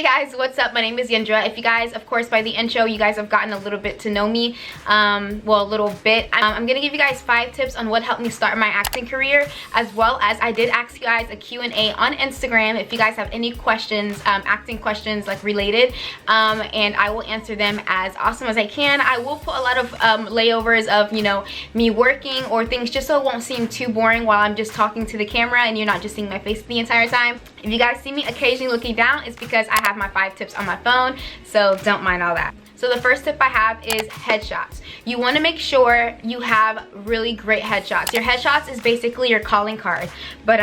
Hey guys, what's up? My name is Yindra. If you guys, of course, by the intro, you guys have gotten a little bit to know me. Well, a little bit. I'm gonna give you guys 5 tips on what helped me start my acting career, as well as I did ask you guys a Q&A on Instagram if you guys have any questions, acting questions like related, and I will answer them as awesome as I can. I will put a lot of layovers of, you know, me working or things just so it won't seem too boring while I'm just talking to the camera and you're not just seeing my face the entire time. If you guys see me occasionally looking down, it's because I have my 5 tips on my phone, so don't mind all that. So the first tip I have is headshots. You want to make sure you have really great headshots. Your headshots is basically your calling card. But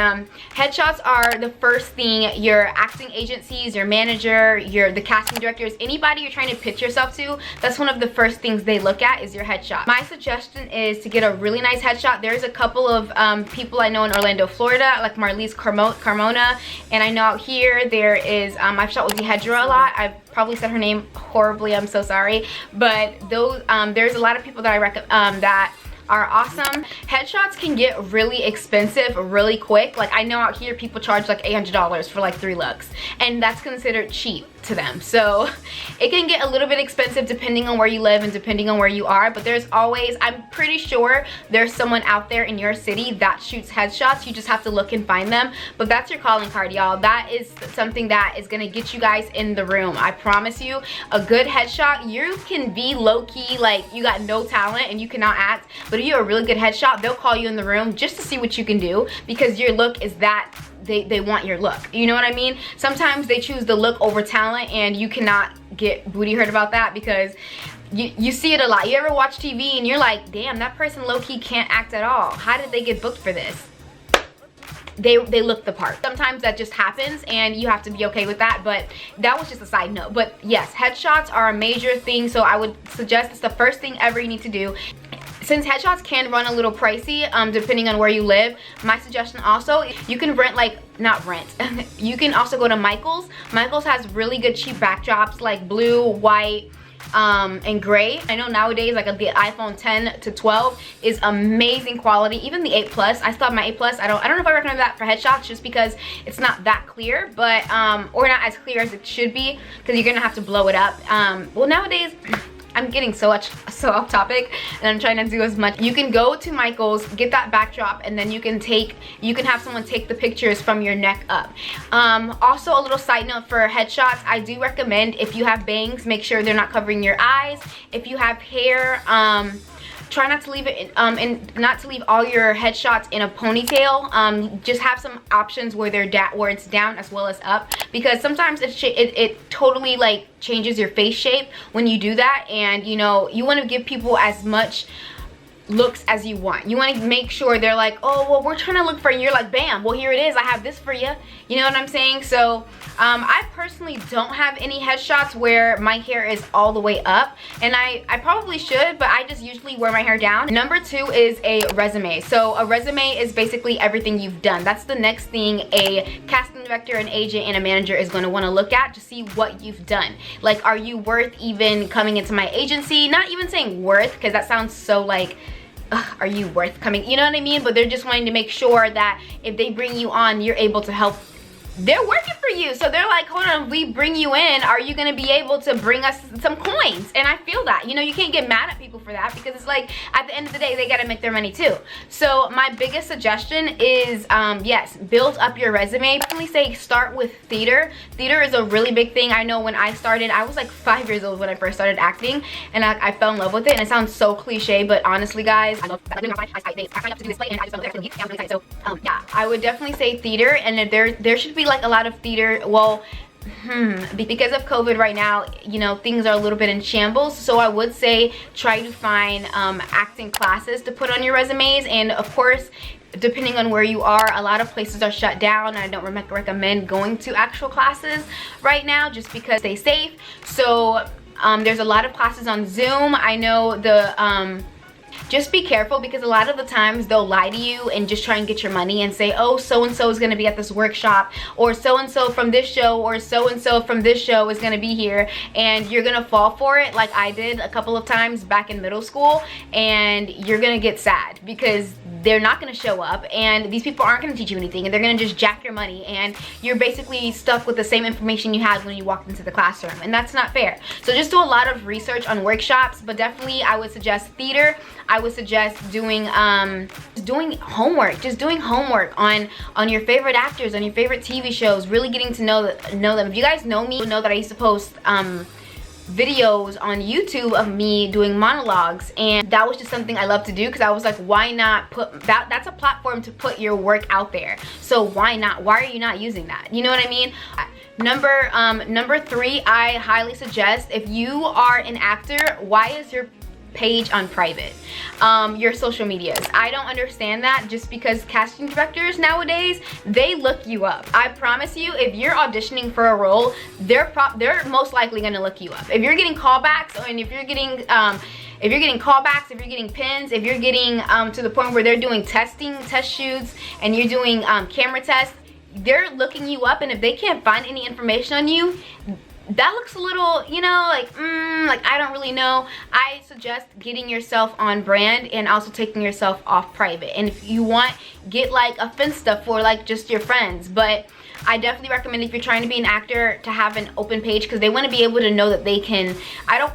headshots are the first thing your acting agencies, your manager, the casting directors, anybody you're trying to pitch yourself to, that's one of the first things they look at is your headshot. My suggestion is to get a really nice headshot. There's a couple of people I know in Orlando, Florida, like Marlise Carmona, and I know out here there is, I've shot with Yindra a lot. I've probably said her name horribly, I'm so sorry, but those there's a lot of people that I recommend that are awesome. Headshots can get really expensive really quick. Like I know out here people charge like $800 for like 3 looks, and that's considered cheap to them. So it can get a little bit expensive depending on where you live and depending on where you are, but there's always, I'm pretty sure there's someone out there in your city that shoots headshots. You just have to look and find them, but that's your calling card, y'all. That is something that is gonna get you guys in the room. I promise you, a good headshot, you can be low-key, like you got no talent and you cannot act, but if you're a really good headshot, they'll call you in the room just to see what you can do because your look is that they want your look. You know what I mean? Sometimes they choose the look over talent, and you cannot get booty hurt about that because you see it a lot. You ever watch TV and you're like, damn, that person low-key can't act at all. How did they get booked for this? They look the part. Sometimes that just happens and you have to be okay with that, but that was just a side note. But yes, headshots are a major thing, so I would suggest it's the first thing ever you need to do. Since headshots can run a little pricey depending on where you live, my suggestion also, you can rent, like, not rent, you can also go to Michaels. Michaels has really good cheap backdrops like blue, white, and gray. I know nowadays like the iPhone 10 to 12 is amazing quality. Even the 8 Plus, I still have my 8 Plus. I don't know if I recommend that for headshots just because it's not that clear, but or not as clear as it should be because you're gonna have to blow it up. Well, nowadays I'm getting so off topic and I'm trying to do as much. You can go to Michael's, get that backdrop, and then you can have someone take the pictures from your neck up. Also, a little side note for headshots, I do recommend if you have bangs, make sure they're not covering your eyes. If you have hair, try not to leave it and not to leave all your headshots in a ponytail. Just have some options where where it's down as well as up, because sometimes it totally like changes your face shape when you do that, and you know you want to give people as much looks as you want. You want to make sure they're like, oh well, we're trying to look for you. You're like, bam, well here it is, I have this for you. You know what I'm saying? So I personally don't have any headshots where my hair is all the way up, and I probably should, but I just usually wear my hair down. Number 2 is a resume. So a resume is basically everything you've done. That's the next thing a casting director, an agent, and a manager is going to want to look at to see what you've done. Like, are you worth even coming into my agency? Not even saying worth, because that sounds so like, are you worth coming? You know what I mean? But they're just wanting to make sure that if they bring you on, you're able to help. They're working for you, so they're like, hold on, we bring you in, are you gonna be able to bring us some coins? And I feel that, you know, you can't get mad at people for that because it's like, at the end of the day, they gotta make their money too. So my biggest suggestion is, yes, build up your resume. Definitely say start with theater. Theater is a really big thing. I know when I started, I was like 5 years old when I first started acting, and I fell in love with it, and it sounds so cliche, but honestly, guys, I love that. I signed up to do this play, and I just fell in love with it. So yeah, I would definitely say theater, and there should be like a lot of theater, well, because of COVID right now, you know, things are a little bit in shambles, so I would say try to find acting classes to put on your resumes. And of course, depending on where you are, a lot of places are shut down. I don't recommend going to actual classes right now just because stay safe. So there's a lot of classes on Zoom. I know just be careful because a lot of the times they'll lie to you and just try and get your money and say, oh, so-and-so is going to be at this workshop, or so-and-so from this show, or so-and-so from this show is going to be here, and you're going to fall for it like I did a couple of times back in middle school, and you're going to get sad because they're not going to show up, and these people aren't going to teach you anything, and they're going to just jack your money, and you're basically stuck with the same information you had when you walked into the classroom, and that's not fair. So just do a lot of research on workshops, but definitely I would suggest theater. I would suggest doing homework, just doing homework on your favorite actors, on your favorite TV shows, really getting to know them. If you guys know me, you know that I used to post videos on YouTube of me doing monologues, and that was just something I love to do, because I was like, why not put that's a platform to put your work out there, so why not? Why are you not using that? You know what I mean? Number 3, I highly suggest, if you are an actor, why is your page on private? Your social medias, I don't understand that, just because casting directors nowadays, they look you up. I promise you, if you're auditioning for a role, they're most likely going to look you up. If you're getting callbacks, and if you're getting callbacks, if you're getting pins, if you're getting to the point where they're doing test shoots, and you're doing camera tests, they're looking you up, and if they can't find any information on you, that looks a little, you know, like I don't really know. I suggest getting yourself on brand and also taking yourself off private. And if you want, get like a Finsta for like just your friends. But I definitely recommend, if you're trying to be an actor, to have an open page, because they want to be able to know that they can,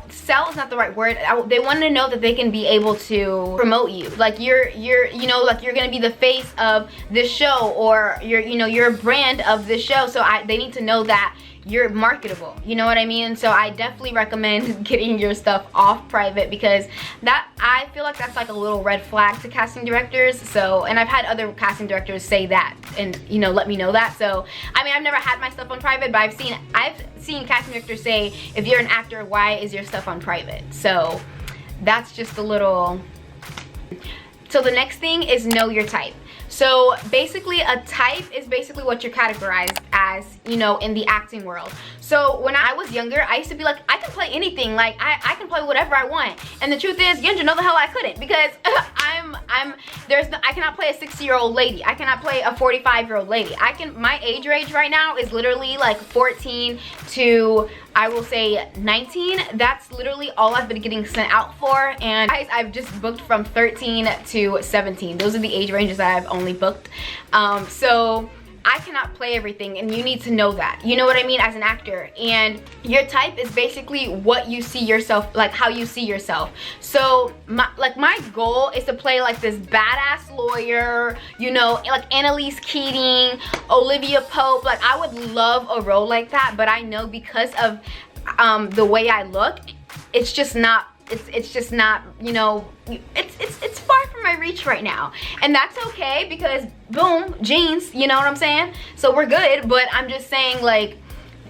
sell is not the right word, they want to know that they can be able to promote you. Like you're you know, like you're gonna be the face of this show, or you're a brand of this show, so they need to know that you're marketable, you know what I mean? So I definitely recommend getting your stuff off private, because I feel like that's like a little red flag to casting directors. So, and I've had other casting directors say that, and you know, let me know that. So I mean, I've never had my stuff on private, but I've seen casting directors say, if you're an actor, why is your stuff on private? So that's just a little. So the next thing is know your type. So basically, a type is basically what you're categorized as, you know, in the acting world. So when I was younger, I used to be like, I can play anything, like I can play whatever I want. And the truth is, Yindra, no the hell I couldn't, because I cannot play a 60-year-old lady. I cannot play a 45-year-old lady. My age range right now is literally like 14 to, I will say, 19. That's literally all I've been getting sent out for, and I've just booked from 13 to 17. Those are the age ranges that I've only booked. So I cannot play everything, and you need to know that. You know what I mean, as an actor. And your type is basically what you see yourself, like how you see yourself. So my goal is to play like this badass lawyer, you know, like Annalise Keating, Olivia Pope. Like I would love a role like that, but I know because of the way I look, it's just not, you know, it's far from my reach right now. And that's okay, because boom, jeans, you know what I'm saying? So we're good, but I'm just saying, like,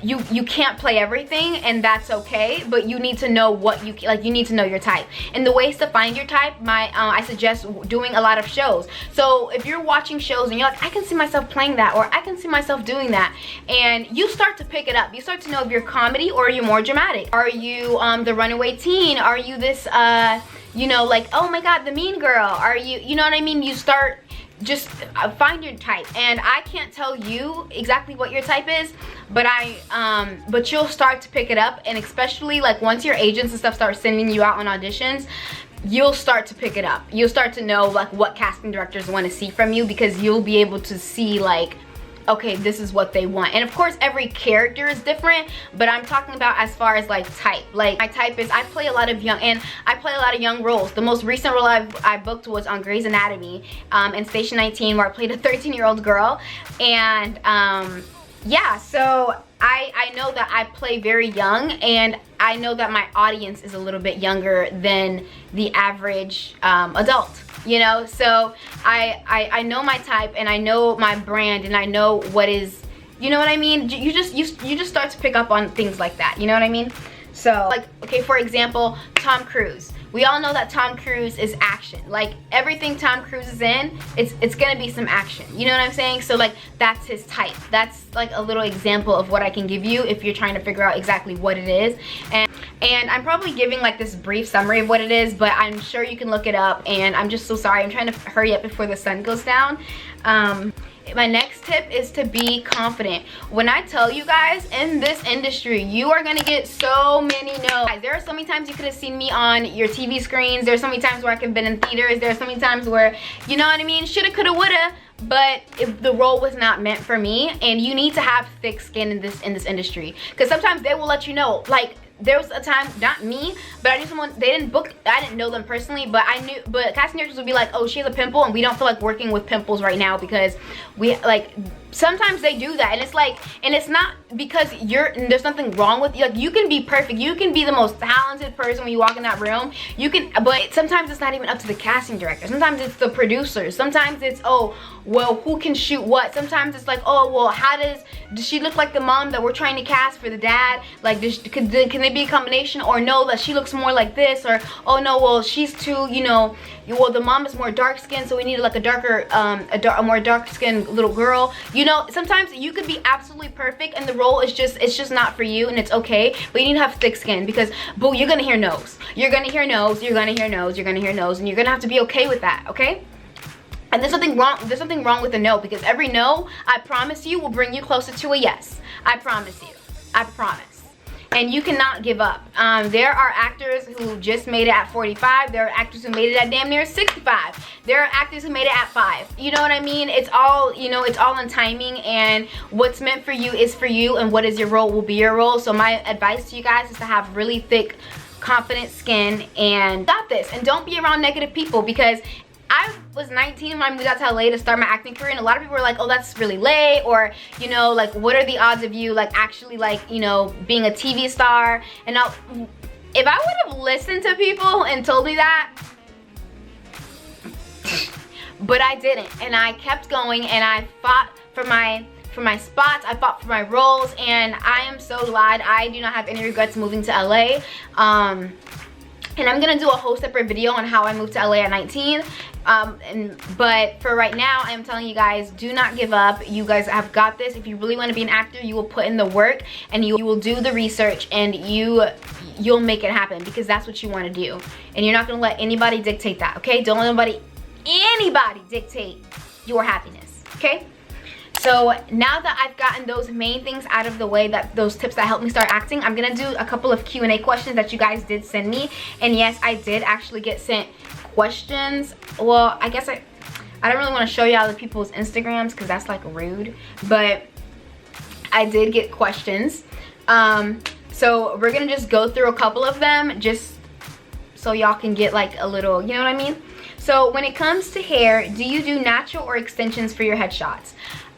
you can't play everything, and that's okay, but you need to know what you need to know your type. And the ways to find your type, I suggest doing a lot of shows. So if you're watching shows and you're like, I can see myself playing that, or I can see myself doing that, and you start to pick it up. You start to know if you're comedy or you're more dramatic. Are you the runaway teen? Are you this you know, like, oh my god, the mean girl? Are you know what I mean? You start, just find your type. And I can't tell you exactly what your type is, but but you'll start to pick it up. And especially like once your agents and stuff start sending you out on auditions, you'll start to pick it up. You'll start to know like what casting directors want to see from you, because you'll be able to see like, okay, this is what they want. And of course every character is different, but I'm talking about as far as like type. Like my type is, I play a lot of young roles. The most recent role I booked was on Grey's Anatomy in Station 19, where I played a 13-year-old girl. And yeah, so I know that I play very young, and I know that my audience is a little bit younger than the average adult, you know? So I know my type, and I know my brand, and I know what is, you know what I mean? You just start to pick up on things like that, you know what I mean? So like, okay, for example, Tom Cruise. We all know that Tom Cruise is action. Like everything Tom Cruise is in, it's gonna be some action. You know what I'm saying? So like that's his type. That's like a little example of what I can give you if you're trying to figure out exactly what it is. And I'm probably giving like this brief summary of what it is, but I'm sure you can look it up. And I'm just so sorry. I'm trying to hurry up before the sun goes down. my next tip is to be confident. When I tell you guys, in this industry, you are gonna get so many no's. Guys, there are so many times you could have seen me on your TV screens. There's so many times where I could have been in theaters. There's so many times where, you know what I mean, shoulda, coulda, woulda, but if the role was not meant for me. And you need to have thick skin in this industry, because sometimes they will let you know. Like, there was a time, not me, but I knew someone, they didn't book, I didn't know them personally, but I knew, but casting directors would be like, oh, she has a pimple and we don't feel like working with pimples right now, because we, like, sometimes they do that. And it's like, and it's not because there's nothing wrong with you. Like, you can be perfect, you can be the most talented person when you walk in that room, you can, but sometimes it's not even up to the casting director. Sometimes it's the producers. Sometimes it's, oh, well, who can shoot what? Sometimes it's like, oh, well, does she look like the mom that we're trying to cast for the dad? Like, can they be a combination? Or no, that she looks more like this? Or, oh no, well, she's too, you know, well, the mom is more dark skinned, so we need like a darker, a more dark skinned little girl. You know, sometimes you could be absolutely perfect and the role is just, it's just not for you, and it's okay. But you need to have thick skin, because, boo, you're gonna hear no's. You're gonna hear no's, you're gonna hear no's, you're gonna hear no's, and you're gonna have to be okay with that, okay? And there's something wrong with a no, because every no, I promise you, will bring you closer to a yes. I promise you. I promise. And you cannot give up. There are actors who just made it at 45. There are actors who made it at damn near 65. There are actors who made it at 5. You know what I mean? It's all, you know, it's all in timing, and what's meant for you is for you, and what is your role will be your role. So my advice to you guys is to have really thick, confident skin, and got this. And don't be around negative people, because I was 19 when I moved out to LA to start my acting career, and a lot of people were like, oh, that's really late, or, you know, like, what are the odds of you, like, actually, like, you know, being a TV star? And now, if I would have listened to people and told me that, but I didn't, and I kept going, and I fought for my spots, I fought for my roles, and I am so glad. I do not have any regrets moving to LA. And I'm gonna do a whole separate video on how I moved to LA at 19. But for right now, I am telling you guys, do not give up. You guys have got this. If you really want to be an actor, you will put in the work, and you will do the research, and you'll make it happen, because that's what you want to do. And you're not gonna let anybody dictate that, okay? Don't let anybody dictate your happiness, okay? So now that I've gotten those main things out of the way, those tips that helped me start acting, I'm gonna do a couple of Q&A questions that you guys did send me. And yes, I did actually get sent questions. Well, I guess I don't really want to show you all the people's Instagrams, because that's like rude, but I did get questions. So we're gonna just go through a couple of them, just so y'all can get like a little, you know what I mean? So when it comes to hair, do you do natural or extensions for your headshots?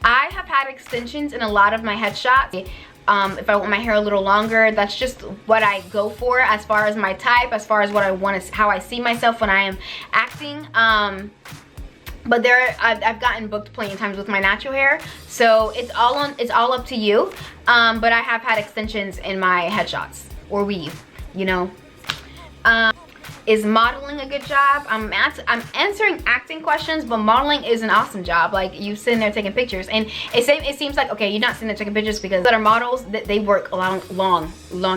I have had extensions in a lot of my headshots. If I want my hair a little longer, that's just what I go for as far as my type, as far as what I want to, how I see myself when I am acting. But I've gotten booked plenty of times with my natural hair, so it's all up to you. But I have had extensions in my headshots, or weave, you know. Is modeling a good job? I'm answering acting questions, but modeling is an awesome job. Like, you sitting there taking pictures, and it seems like, okay, you're not sitting there taking pictures, because that are models, they work long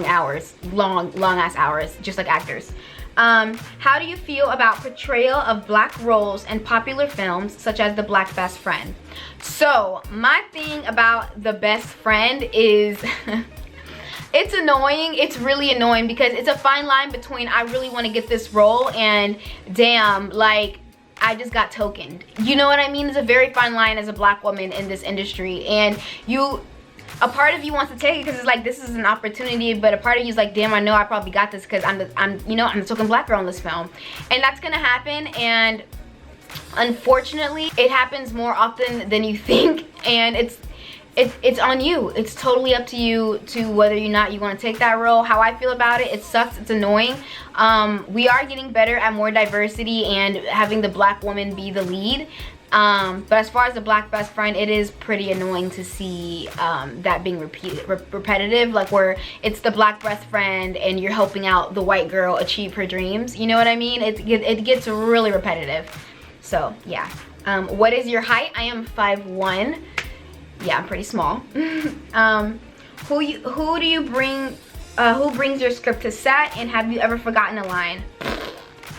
hours, long ass hours, just like actors. How do you feel about portrayal of black roles in popular films such as The Black Best Friend? So my thing about The Best Friend is it's annoying. It's really annoying, because it's a fine line between I really want to get this role and damn, like, I just got tokened. You know what I mean? It's a very fine line as a black woman in this industry, and a part of you wants to take it because it's like, this is an opportunity, but a part of you is like, damn, I know I probably got this because I'm the token black girl in this film. And that's gonna happen, and unfortunately it happens more often than you think, and it's on you. It's totally up to you to whether or not you want to take that role. How I feel about it sucks, it's annoying. We are getting better at more diversity and having the black woman be the lead. But as far as The Black Best Friend, it is pretty annoying to see that being repetitive, like where it's the black best friend and you're helping out the white girl achieve her dreams. You know what I mean? It gets really repetitive. So yeah. What is your height? I am 5'1". Yeah, I'm pretty small. Who brings your script to set, and have you ever forgotten a line?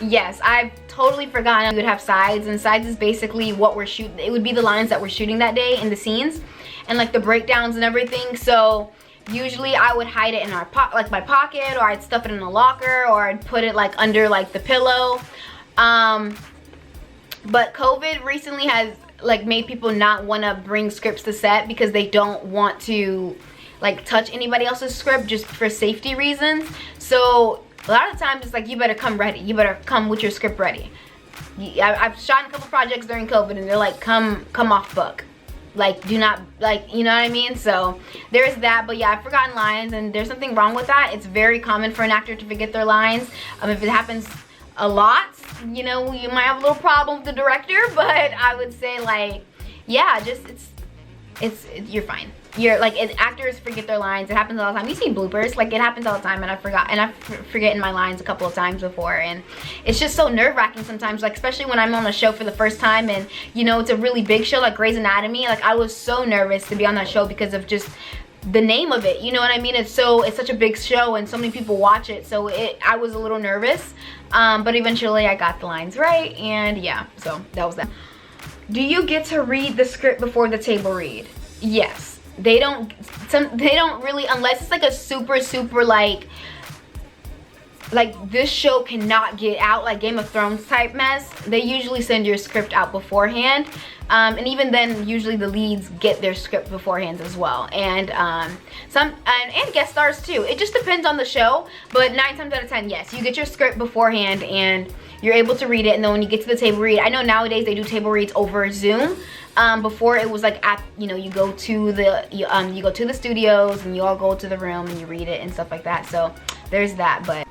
Yes, I've totally forgotten we would have sides, and sides is basically what we're shooting. It would be the lines that we're shooting that day in the scenes, and like the breakdowns and everything. So usually I would hide it in our like my pocket, or I'd stuff it in a locker, or I'd put it like under like the pillow. But COVID recently has like made people not want to bring scripts to set because they don't want to like touch anybody else's script just for safety reasons. So a lot of times it's like, you better come ready, you better come with your script ready. I've shot a couple projects during COVID and they're like, come off book, like do not, like, you know what I mean? So there's that. But yeah, I've forgotten lines, and there's something wrong with that. It's very common for an actor to forget their lines. If it happens a lot, you know, you might have a little problem with the director, but I would say like, yeah, just it's you're fine. You're like, actors forget their lines. It happens all the time. You see bloopers, like it happens all the time, and I've forgotten my lines a couple of times before, and it's just so nerve-wracking sometimes, like especially when I'm on a show for the first time, and you know, it's a really big show like Grey's Anatomy. Like I was so nervous to be on that show because of just the name of it, you know what I mean? It's such a big show and so many people watch it, so I was a little nervous, but eventually I got the lines right, and yeah, so that was that. Do you get to read the script before the table read? Yes. They don't really, unless it's like a super like this show cannot get out, like Game of Thrones type mess. They usually send your script out beforehand, and even then usually the leads get their script beforehand as well, and and guest stars too. It just depends on the show, but 9 times out of 10, yes, you get your script beforehand and you're able to read it, and then when you get to the table read, I know nowadays they do table reads over Zoom. Before it was like you know, you go to the studios and you all go to the room and you read it and stuff like that. So there's that. But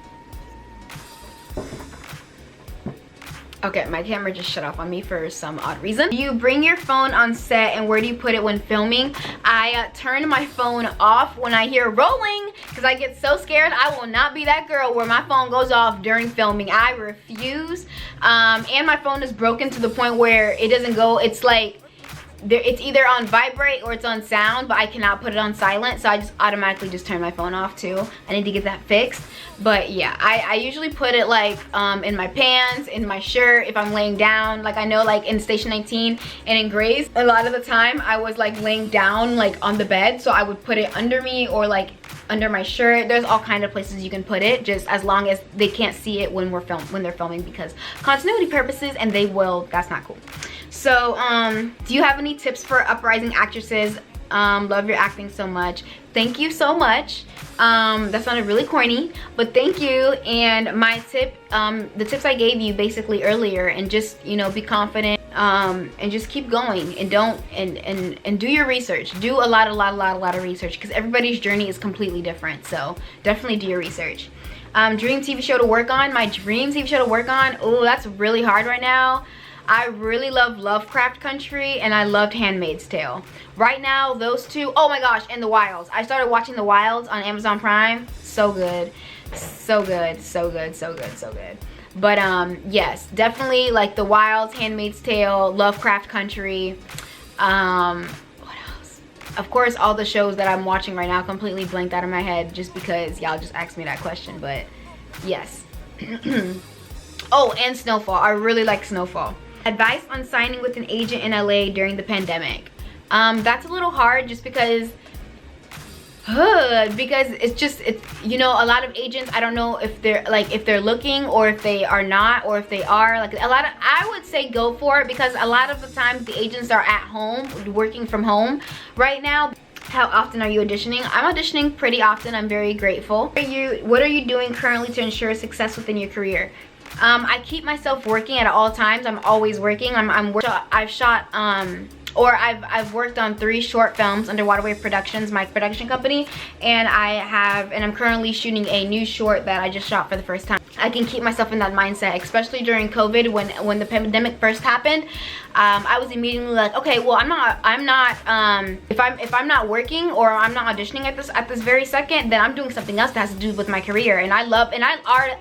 okay, my camera just shut off on me for some odd reason. Do you bring your phone on set, and where do you put it when filming? I turn my phone off when I hear rolling because I get so scared. I will not be that girl where my phone goes off during filming. I refuse. And my phone is broken to the point where it doesn't go, it's like it's either on vibrate or it's on sound, but I cannot put it on silent, so I just automatically just turn my phone off too. I need to get that fixed. But yeah, I usually put it like in my pants, in my shirt, if I'm laying down. Like I know like in Station 19 and in Grey's, a lot of the time I was like laying down like on the bed, so I would put it under me or like under my shirt. There's all kind of places you can put it, just as long as they can't see it when they're filming, because continuity purposes, and they will, that's not cool. So do you have any tips for uprising actresses? Love your acting so much. Thank you so much. That sounded really corny, but thank you. And my tip, the tips I gave you basically earlier, and just, you know, be confident, and just keep going, and don't and do your research. Do a lot of research, because everybody's journey is completely different. So definitely do your research. Dream TV show to work on. My dream TV show to work on, oh, that's really hard right now. I really love Lovecraft Country, and I loved Handmaid's Tale. Right now, those two, oh my gosh, and The Wilds. I started watching The Wilds on Amazon Prime. So good. So good, so good, so good, so good. But yes, definitely like The Wilds, Handmaid's Tale, Lovecraft Country. What else? Of course, all the shows that I'm watching right now completely blanked out of my head just because y'all just asked me that question, but yes. Oh, and Snowfall. I really like Snowfall. Advice on signing with an agent in LA during the pandemic. That's a little hard just because it's you know, a lot of agents, I don't know if they're looking or if they are not, or if they are, like I would say go for it, because a lot of the times the agents are at home working from home right now. How often are you auditioning? I'm auditioning pretty often. I'm very grateful. What are you doing currently to ensure success within your career? I keep myself working at all times. I'm always working. I've shot I've worked on 3 short films under WaterWave Productions, my production company, and I'm currently shooting a new short that I just shot for the first time. I can keep myself in that mindset, especially during COVID when the pandemic first happened. I was immediately like, okay, well, if I'm not working or I'm not auditioning at this very second, then I'm doing something else that has to do with my career. And I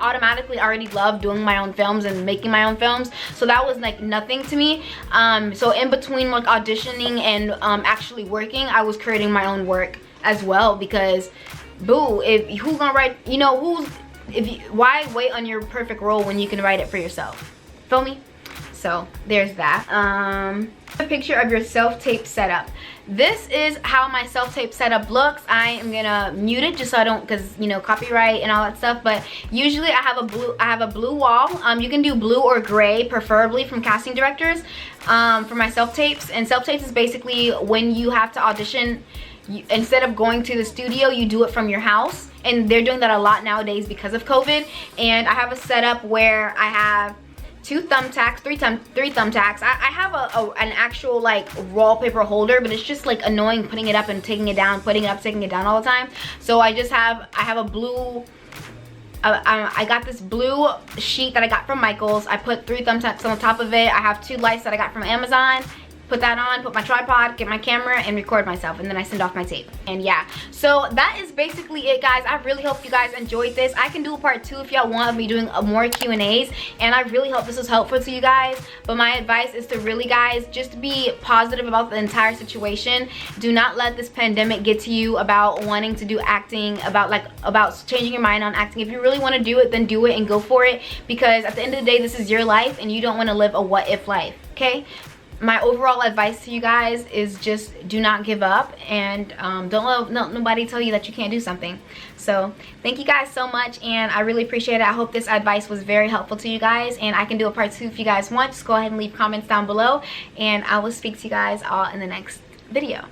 automatically already love doing my own films and making my own films, so that was like nothing to me. So in between like auditioning and actually working, I was creating my own work as well, because boo, who's gonna write, you know, why wait on your perfect role when you can write it for yourself? Feel me? So there's that. A picture of your self-tape setup. This is how my self-tape setup looks. I am gonna mute it just so I don't, because you know, copyright and all that stuff. But usually I have a blue wall. You can do blue or gray, preferably from casting directors, for my self-tapes. And self-tapes is basically when you have to audition. Instead of going to the studio, you do it from your house, and they're doing that a lot nowadays because of COVID. And I have a setup where I have three thumbtacks. I have an actual like wallpaper holder, but it's just like annoying putting it up and taking it down, putting it up, taking it down all the time. So I have a blue, I got this blue sheet that I got from Michael's. I put 3 thumbtacks on the top of it. I have 2 lights that I got from Amazon. Put that on, put my tripod, get my camera, and record myself, and then I send off my tape. And yeah, so that is basically it, guys. I really hope you guys enjoyed this. I can do a part 2 if y'all want me doing more Q&As, and I really hope this was helpful to you guys. But my advice is to really, guys, just be positive about the entire situation. Do not let this pandemic get to you about wanting to do acting, about changing your mind on acting. If you really want to do it, then do it and go for it, because at the end of the day, this is your life, and you don't want to live a what-if life, okay? My overall advice to you guys is just do not give up, and don't let nobody tell you that you can't do something. So thank you guys so much, and I really appreciate it. I hope this advice was very helpful to you guys, and I can do a part 2 if you guys want. Just go ahead and leave comments down below, and I will speak to you guys all in the next video.